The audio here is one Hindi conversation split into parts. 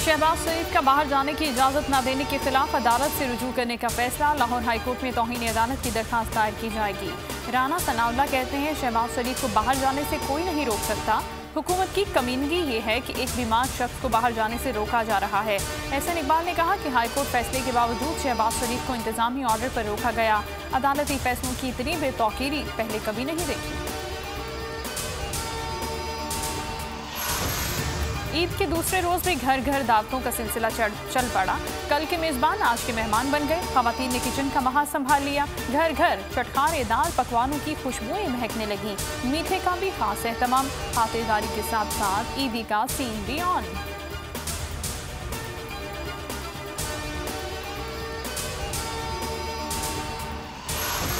शहबाज शरीफ का बाहर जाने की इजाजत न देने के खिलाफ अदालत से रुजू करने का फैसला। लाहौर हाईकोर्ट में तौहीन अदालत की दरखास्त दायर की जाएगी। राना सनाउल्लाह कहते हैं शहबाज शरीफ को बाहर जाने से कोई नहीं रोक सकता। हुकूमत की कमीनगी ये है कि एक बीमार शख्स को बाहर जाने से रोका जा रहा है। एहसन इकबाल ने कहा कि हाईकोर्ट फैसले के बावजूद शहबाज शरीफ को इंतजामी ऑर्डर पर रोका गया। अदालती फैसलों की इतनी बेतौकीरी पहले कभी नहीं देखी। ईद के दूसरे रोज भी घर घर दावतों का सिलसिला चल पड़ा। कल के मेजबान आज के मेहमान बन गए। खवातीन ने किचन का महा संभाल लिया। घर घर चटखारे दाल पकवानों की खुशबुएं महकने लगी। मीठे का भी खास एहतमाम। खातिरदारी के साथ साथ ईदी का सीन भी ऑन।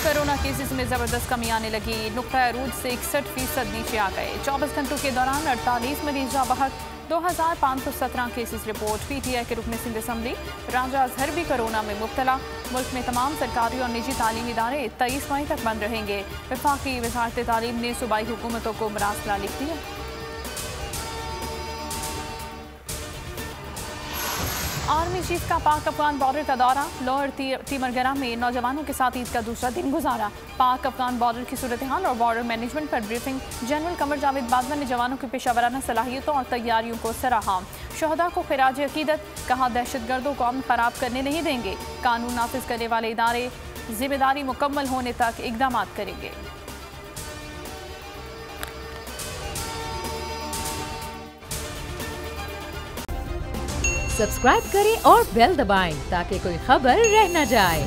कोरोना केसेस में जबरदस्त कमी आने लगी। नुक्ता अरूज से 61% नीचे आ गए। 24 घंटों के दौरान 48 मरीज जा बहक। 2517 केसेस रिपोर्ट। PTI के रुकन सिंध असम्बली राजा अजहर भी कोरोना में मुब्तला। मुल्क में तमाम सरकारी और निजी तालीमी इदारे 23 मई तक बंद रहेंगे। वफाकी वजारत तालीम ने सूबाई हुकूमतों को मरासला लिख दिया। आर्मी चीफ का पाक अफगान बॉर्डर का दौरा। लाहौर तीमरगरा में नौजवानों के साथ ईद का दूसरा दिन गुजारा। पाक अफगान बॉर्डर की सूरत हाल और बॉर्डर मैनेजमेंट पर ब्रीफिंग। जनरल कमर जावेद बाजवा ने जवानों की पेशावराना सलाहियतों और तैयारियों को सराहा। शहदा को खिराज अकीदत। कहा दहशतगर्दों को अमन खराब करने नहीं देंगे। कानून नाफिज करने वाले इदारे जिम्मेदारी मुकम्मल होने तक इकदाम करेंगे। सब्सक्राइब करें और बेल दबाएं ताकि कोई खबर रह न जाए।